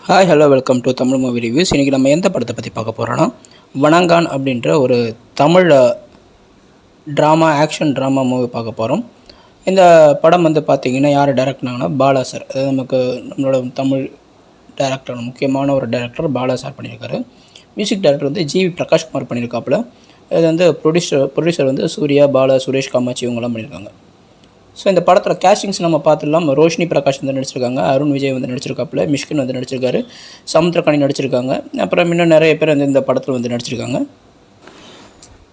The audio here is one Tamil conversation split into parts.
Hi hello welcome to Tamil movie reviews. இன்றைக்கி நம்ம எந்த படத்தை பற்றி பார்க்க போகிறோன்னா, வணங்கான் அப்படின்ற ஒரு தமிழ் ஆக்ஷன் ட்ராமா மூவி பார்க்க போகிறோம். இந்த படம் வந்து பார்த்திங்கன்னா யார் டைரக்ட் பண்ணாங்கன்னா பாலா சார். அதாவது நம்மளோட தமிழ் டைரக்டர், முக்கியமான ஒரு டைரக்டர் பாலா சார் பண்ணியிருக்காரு. மியூசிக் டைரக்டர் வந்து ஜி பிரகாஷ்குமார் பண்ணியிருக்காப்புல. இது வந்து ப்ரொடியூசர் வந்து சூர்யா, பாலா, சுரேஷ் காமாட்சி இவங்கெல்லாம் பண்ணியிருக்காங்க. ஸோ இந்த படத்தில் கேஸ்டிங்ஸ் நம்ம பார்த்துடலாம். ரோஷினி பிரகாஷ் வந்து நடிச்சிருக்காங்க, அருண் விஜய் வந்து நடிச்சிருக்காப்புல, மிஷ்கின் வந்து நடிச்சிருக்காரு, சமுத்திரக்கனி நடிச்சிருக்காங்க, அப்புறம் இன்னும் நிறைய பேர் வந்து இந்த படத்தில் வந்து நடிச்சிருக்காங்க.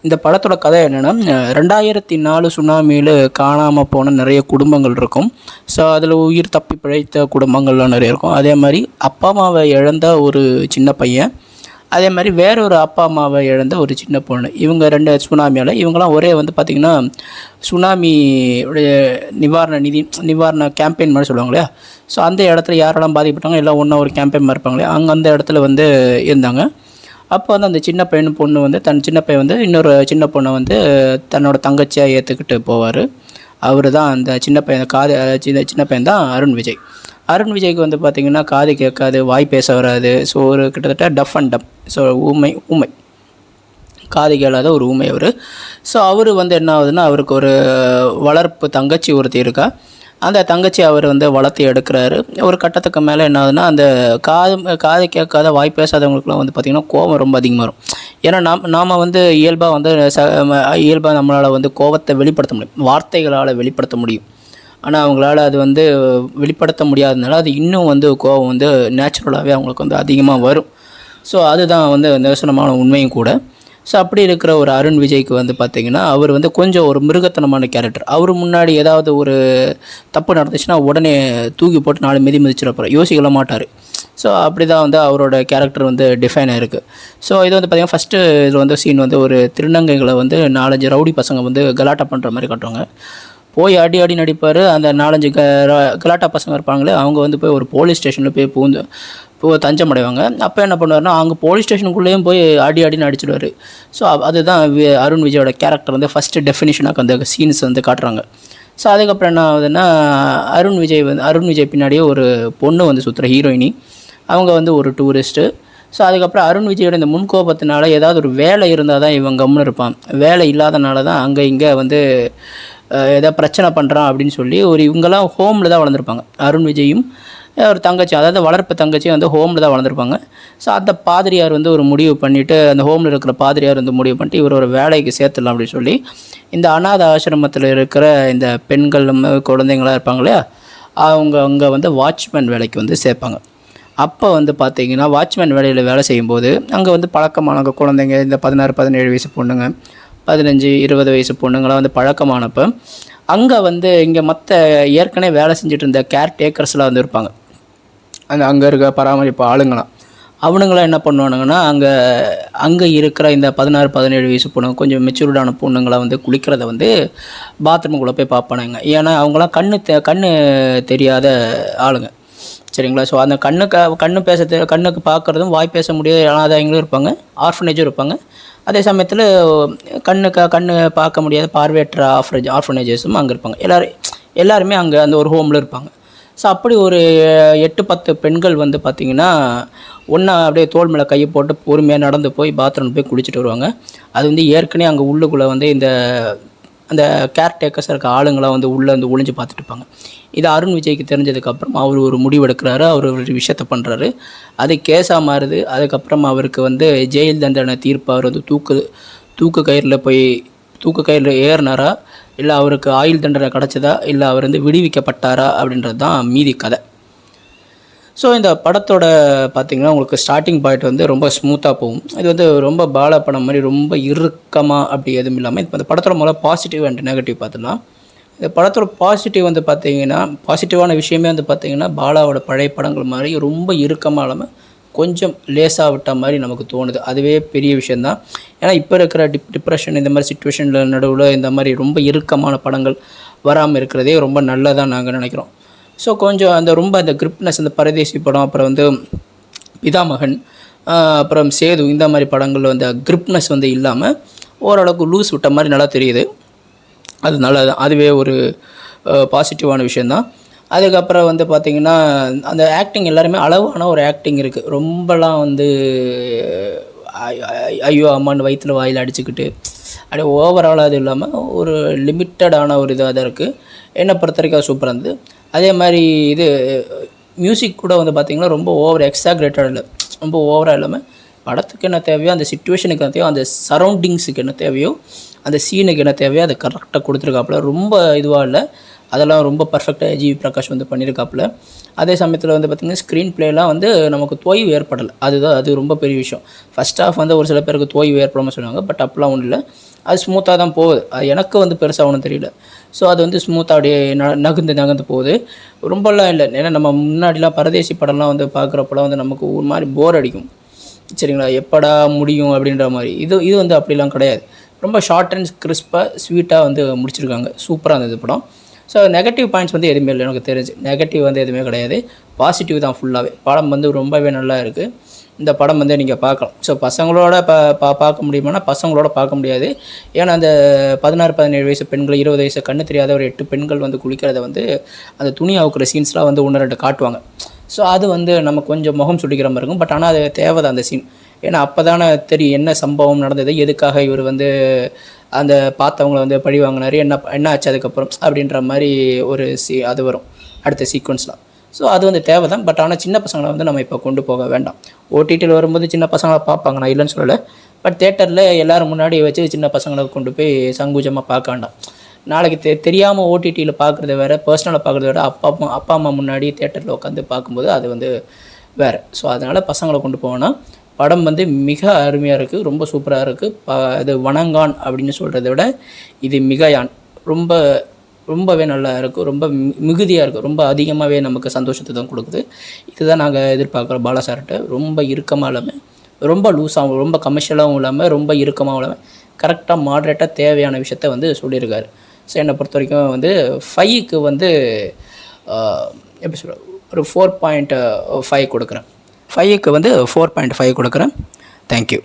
இந்த படத்தோட கதை என்னென்னா, 2004 சுனாமியில் காணாமல் போன நிறைய குடும்பங்கள் இருக்கும். ஸோ அதில் உயிர் தப்பி பிழைத்த குடும்பங்கள்லாம் நிறைய இருக்கும். அதே மாதிரி அப்பா அம்மாவை இழந்த ஒரு சின்ன பையன், அதே மாதிரி வேறொரு அப்பா அம்மாவை இழந்த ஒரு சின்ன பொண்ணு. இவங்க ரெண்டு சுனாமியால் இவங்களாம் ஒரே வந்து பார்த்திங்கன்னா சுனாமி உடைய நிவாரண கேம்பெயின் மாதிரி சொல்லுவாங்க இல்லையா. ஸோ அந்த இடத்துல யாரெல்லாம் பாதிக்கப்பட்டாங்க எல்லாம் ஒன்றா ஒரு கேம்பெயின் மாதிரி இருப்பாங்க இல்லையா, அங்கே அந்த இடத்துல வந்து இருந்தாங்க. அப்போ வந்து அந்த சின்ன பொண்ணு வந்து சின்ன பையன் வந்து இன்னொரு சின்ன பொண்ணை வந்து தன்னோட தங்கச்சியாக ஏற்றுக்கிட்டு போவார். அவர் தான் அந்த சின்ன பையன் தான் அருண் விஜய். அருண் விஜய்க்கு வந்து பார்த்திங்கன்னா காது கேட்காது, வாய் பேச வராது. ஸோ ஒரு கிட்டத்தட்ட டஃப் அண்ட் டப், ஸோ ஊமை, காது கேளாத ஒரு ஊமை அவர். ஸோ அவர் வந்து என்ன ஆகுதுன்னா, அவருக்கு ஒரு வளர்ப்பு தங்கச்சி ஒருத்தி இருக்கா. அந்த தங்கச்சி அவர் வந்து வளர்த்து எடுக்கிறாரு. ஒரு கட்டத்துக்கு மேலே என்ன ஆகுதுன்னா, அந்த காது கேட்காத வாய் பேசாதவங்களுக்குலாம் வந்து பார்த்திங்கன்னா கோபம் ரொம்ப அதிகமாக வரும். ஏன்னா நாம் வந்து இயல்பாக நம்மளால் வந்து கோபத்தை வெளிப்படுத்த முடியும், வார்த்தைகளால் வெளிப்படுத்த முடியும். ஆனால் அவங்களால அது வந்து வெளிப்படுத்த முடியாததுனால அது இன்னும் வந்து கோபம் வந்து நேச்சுரலாகவே அவங்களுக்கு வந்து அதிகமாக வரும். ஸோ அதுதான் வந்து நிதர்சனமான உண்மையும் கூட. ஸோ அப்படி இருக்கிற ஒரு அருண் விஜய்க்கு வந்து பார்த்திங்கன்னா, அவர் வந்து கொஞ்சம் ஒரு மிருகத்தனமான கேரக்டர். அவர் முன்னாடி ஏதாவது ஒரு தப்பு நடந்துச்சுன்னா உடனே தூக்கி போட்டு 4 மிதிச்சிடப்போம், யோசிக்கலாம் மாட்டார். ஸோ அப்படி தான் வந்து அவரோட கேரக்டர் வந்து டிஃபைன் ஆகிருக்கு. ஸோ இது வந்து பார்த்திங்கன்னா ஃபஸ்ட்டு இதில் வந்து சீன் வந்து ஒரு திருநங்கைகளை வந்து 4-5 ரவுடி பசங்க வந்து கலாட்டா பண்ணுற மாதிரி காட்டுவாங்க. போய் அடி நடிப்பார். அந்த 4-5 கலாட்டா பசங்க இருப்பாங்களே, அவங்க வந்து போய் ஒரு போலீஸ் ஸ்டேஷனில் போய் தஞ்சம் அடைவாங்க. அப்போ என்ன பண்ணுவார்னா, அங்கே போலீஸ் ஸ்டேஷனுக்குள்ளேயும் போய் அடின்னு அடிச்சிடுவார். ஸோ அதுதான் அருண் விஜயோட கேரக்டர் வந்து ஃபஸ்ட்டு டெஃபினிஷனாக அந்த சீன்ஸ் வந்து காட்டுறாங்க. ஸோ அதுக்கப்புறம் என்ன ஆகுதுன்னா, அருண் விஜய் பின்னாடியே ஒரு பொண்ணு வந்து சுற்றுற ஹீரோயினி, அவங்க வந்து ஒரு டூரிஸ்ட்டு. ஸோ அதுக்கப்புறம் அருண் விஜயோட இந்த முன்கோபத்தினால ஏதாவது ஒரு வேலை இருந்தால் தான் இவன் கம்முன்னு இருப்பான். வேலை இல்லாதனால தான் அங்கே இங்கே வந்து ஏதாவது பிரச்சனை பண்ணுறான் அப்படின்னு சொல்லி இவங்கெல்லாம் ஹோமில் தான் வளர்ந்துருப்பாங்க. அருண் விஜயும் ஒரு தங்கச்சி, அதாவது வளர்ப்பு தங்கச்சி வந்து ஹோமில் தான் வளர்ந்துருப்பாங்க. ஸோ அந்த பாதிரியார் வந்து ஒரு முடிவு பண்ணிவிட்டு, அந்த ஹோமில் இருக்கிற பாதிரியார் வந்து முடிவு பண்ணிட்டு இவர் ஒரு வேலைக்கு சேர்த்துடலாம் அப்படின்னு சொல்லி இந்த அநாத ஆசிரமத்தில் இருக்கிற இந்த பெண்கள் குழந்தைங்களாம் இருப்பாங்க இல்லையா, அவங்க அங்கே வந்து வாட்ச்மேன் வேலைக்கு வந்து சேர்ப்பாங்க. அப்போ வந்து பார்த்திங்கன்னா வாட்ச்மேன் வேலையில் வேலை செய்யும்போது அங்கே வந்து பழக்கமான குழந்தைங்க, இந்த 16-17 வயசு பொண்ணுங்க, 15-20 வயசு பொண்ணுங்களாம் வந்து பழக்கமானப்போ அங்கே வந்து இங்கே மற்ற ஏற்கனவே வேலை செஞ்சுட்டு இருந்த கேர்டேக்கர்ஸ்லாம் வந்து இருப்பாங்க, அங்கே இருக்க பராமரிப்பு ஆளுங்களாம். அவனுங்களாம் என்ன பண்ணுவானுங்கன்னா, அங்கே இருக்கிற இந்த 16-17 வயசு பொண்ணுங்க, கொஞ்சம் மெச்சூர்டான பொண்ணுங்களாம் வந்து குளிக்கிறத வந்து பாத்ரூமுக்குள்ளே போய் பார்ப்பானுங்க. ஏன்னா அவங்களாம் கண்ணு தெரியாத ஆளுங்க, சரிங்களா. ஸோ அந்த கண்ணுக்கு பார்க்குறதும் வாய் பேச முடியாத அனாதைங்களும் இருப்பாங்க, ஆர்ஃபனேஜும் இருப்பாங்க. அதே சமயத்தில் கண்ணு பார்க்க முடியாத பார்வையற்ற ஆர்ஃபனேஜஸும் அங்கே இருப்பாங்க. எல்லாருமே அங்கே அந்த ஒரு ஹோமில் இருப்பாங்க. ஸோ அப்படி ஒரு 8-10 பெண்கள் வந்து பார்த்திங்கன்னா ஒன்றா அப்படியே தோள் மேலே கையை போட்டு பொறுமையாக நடந்து போய் பாத்ரூம் போய் குளிச்சுட்டு வருவாங்க. அது வந்து ஏற்கனவே அங்கே உள்ளுக்குள்ளே வந்து அந்த கேர்டேக்கர்ஸ் இருக்க ஆளுங்களாம் வந்து உள்ளே வந்து ஒளிஞ்சு பார்த்துட்டு இருப்பாங்க. இது அருண் விஜய்க்கு தெரிஞ்சதுக்கப்புறம் அவர் ஒரு முடிவு எடுக்கிறாரு, அவர் ஒரு விஷயத்தை பண்ணுறாரு, அது கேஸாக மாறுது. அதுக்கப்புறம் அவருக்கு வந்து ஜெயில் தண்டனை தீர்ப்பு, அவர் வந்து தூக்கு கயிறில் ஏறினாரா, இல்லை அவருக்கு ஆயுள் தண்டனை கிடச்சதா, இல்லை அவர் வந்து விடுவிக்கப்பட்டாரா அப்படின்றது தான் மீதி கதை. ஸோ இந்த படத்தோட பார்த்திங்கன்னா உங்களுக்கு ஸ்டார்டிங் பாயிண்ட் வந்து ரொம்ப ஸ்மூத்தாக போகும். இது வந்து ரொம்ப பாலா படம் மாதிரி ரொம்ப இறுக்கமாக அப்படி எதுவும் இல்லாமல், இந்த படத்தோட முதல்ல பாசிட்டிவ் அண்ட் நெகட்டிவ் பார்த்துலாம். இந்த படத்தோட பாசிட்டிவ் வந்து பார்த்திங்கன்னா, பாசிட்டிவான விஷயமே வந்து பார்த்திங்கன்னா, பாலாவோட பழைய படங்கள் மாதிரி ரொம்ப இறுக்கமாக இல்லாமல் கொஞ்சம் லேசாக விட்ட மாதிரி நமக்கு தோணுது. அதுவே பெரிய விஷயந்தான். ஏன்னா இப்போ இருக்கிற டிப்ரெஷன் இந்த மாதிரி சிச்சுவேஷனில் நடுவில் இந்த மாதிரி ரொம்ப இறுக்கமான படங்கள் வராமல் இருக்கிறதே ரொம்ப நல்லதாக நாங்கள் நினைக்கிறோம். ஸோ கொஞ்சம் அந்த கிரிப்னஸ், அந்த பரதேசி படம், அப்புறம் வந்து பிதாமகன், அப்புறம் சேது, இந்த மாதிரி படங்கள் வந்து கிரிப்னஸ் வந்து இல்லாமல் ஓரளவுக்கு லூஸ் விட்ட மாதிரி நல்லா தெரியுது. அது நல்லது, அதுவே ஒரு பாசிட்டிவான விஷயந்தான். அதுக்கப்புறம் வந்து பார்த்திங்கன்னா அந்த ஆக்டிங் எல்லாருமே அளவான ஒரு ஆக்டிங் இருக்குது. ரொம்பலாம் வந்து ஐயோ அம்மான்னு வயிற்றில் வாயில் அடிச்சுக்கிட்டு அப்படியே ஓவராலாக அது இல்லாமல் ஒரு லிமிட்டடான ஒரு இதாக தான் இருக்குது. என்னை பொறுத்த வரைக்கும் அது சூப்பராக இருந்தது. அதே மாதிரி இது மியூசிக் கூட வந்து பார்த்திங்கன்னா ரொம்ப ஓவர் எக்ஸாக்ரேட்டட் இல்லை, ரொம்ப ஓவராக இல்லாமல் படத்துக்கு என்ன தேவையோ, அந்த சிச்சுவேஷனுக்கு என்ன தேவையோ, அந்த சரௌண்டிங்ஸுக்கு என்ன தேவையோ, அந்த சீனுக்கு என்ன தேவையோ அதை கரெக்டாக கொடுத்துருக்காப்புல. ரொம்ப இதுவாக இல்லை, அதெல்லாம் ரொம்ப பர்ஃபெக்டாக ஜிவி பிரகாஷ் வந்து பண்ணியிருக்காப்புல. அதே சமயத்தில் வந்து பார்த்திங்கன்னா ஸ்க்ரீன் ப்ளேலாம் வந்து நமக்கு தோய்வு ஏற்படலை, அது ரொம்ப பெரிய விஷயம். ஃபஸ்ட் ஹாஃப் வந்து ஒரு சில பேருக்கு தோய்வு ஏற்படாமல் சொல்லுவாங்க, பட் அப்போலாம் ஒன்றும் இல்லை, அது ஸ்மூத்தாக தான் போகுது. அது எனக்கு வந்து பெருசாக ஒன்றும் தெரியல. ஸோ அது வந்து ஸ்மூத்தாக அப்படியே நகர்ந்து போகுது, ரொம்பலாம் இல்லை. ஏன்னா நம்ம முன்னாடிலாம் பரதேசி படம்லாம் வந்து பார்க்குறப்பெல்லாம் வந்து நமக்கு ஒரு மாதிரி போர் அடிக்கும், சரிங்களா, எப்படா முடியும் அப்படின்ற மாதிரி. இது வந்து அப்படிலாம் கிடையாது, ரொம்ப ஷார்ட் அண்ட் கிறிஸ்பாக ஸ்வீட்டாக வந்து முடிச்சிருக்காங்க. சூப்பராக இருந்தது படம். ஸோ நெகட்டிவ் பாயிண்ட்ஸ் வந்து எதுவுமே இல்லை எனக்கு தெரிஞ்சு. நெகட்டிவ் வந்து எதுவுமே கிடையாது, பாசிட்டிவ் தான் ஃபுல்லாகவே. படம் வந்து ரொம்பவே நல்லா இருக்குது. இந்த படம் வந்து நீங்கள் பார்க்கலாம். ஸோ பசங்களோட பார்க்க முடியுமானா பசங்களோட பார்க்க முடியாது. ஏன்னா அந்த 16-17 வயசு பெண்கள், 20 வயசு கண்ணு தெரியாத ஒரு 8 பெண்கள் வந்து குளிக்கிறத வந்து அந்த துணி அவுக்கிற சீன்ஸ்லாம் வந்து 1-2 காட்டுவாங்க. ஸோ அது வந்து நம்ம கொஞ்சம் முகம் சுடிக்கிற மாதிரி இருக்கும். பட் ஆனால் அது தேவை தான் அந்த சீன். ஏன்னா அப்போ தானே தெரியும் என்ன சம்பவம் நடந்தது, எதுக்காக இவர் வந்து அந்த பார்த்தவங்களை வந்து பழி வாங்கினார், என்ன ஆச்சு அதுக்கப்புறம் அப்படின்ற மாதிரி ஒரு அது வரும் அடுத்த சீக்வன்ஸ்லாம். ஸோ அது வந்து தேவை தான். பட் ஆனால் சின்ன பசங்களை வந்து நம்ம இப்போ கொண்டு போக வேண்டாம். ஓடிடியில் வரும்போது சின்ன பசங்களை பார்ப்பாங்க, நான் இல்லைன்னு சொல்லலை. பட் தேட்டரில் எல்லோரும் முன்னாடி வச்சு சின்ன பசங்களை கொண்டு போய் சங்கூஜமாக பார்க்க வேண்டாம். நாளைக்கு தெரியாமல் ஓடிடியில் பார்க்குறத வேறு, பர்சனலாக பார்க்குறத விட அப்பா அம்மா முன்னாடி தேட்டரில் உட்காந்து பார்க்கும்போது அது வந்து வேறு. ஸோ அதனால் பசங்களை கொண்டு போனால் படம் வந்து மிக அருமையாக இருக்குது, ரொம்ப சூப்பராக இருக்குது. அது வணங்கான் அப்படின்னு சொல்கிறத விட இது மிகையான் ரொம்பவே நல்லா இருக்குது, ரொம்ப மிகுதியாக இருக்குது, ரொம்ப அதிகமாகவே நமக்கு சந்தோஷத்தை தான் கொடுக்குது. இதுதான் நாங்கள் எதிர்பார்க்குறோம் பாலா சார்கிட்ட. ரொம்ப இறுக்கமாக இல்லாமல், ரொம்ப லூஸாகவும், ரொம்ப கமர்ஷியலாகவும் இல்லாமல், ரொம்ப இறுக்கமாகவும் இல்லாமல், கரெக்டாக மாட்ரேட்டாக தேவையான விஷயத்த வந்து சொல்லியிருக்காரு. ஸோ என்னை பொறுத்த வரைக்கும் வந்து 5க்கு வந்து எப்படி சொல்கிற ஒரு 4.5 கொடுக்குறேன். 5க்கு வந்து 4.5 கொடுக்குறேன். தேங்க்யூ.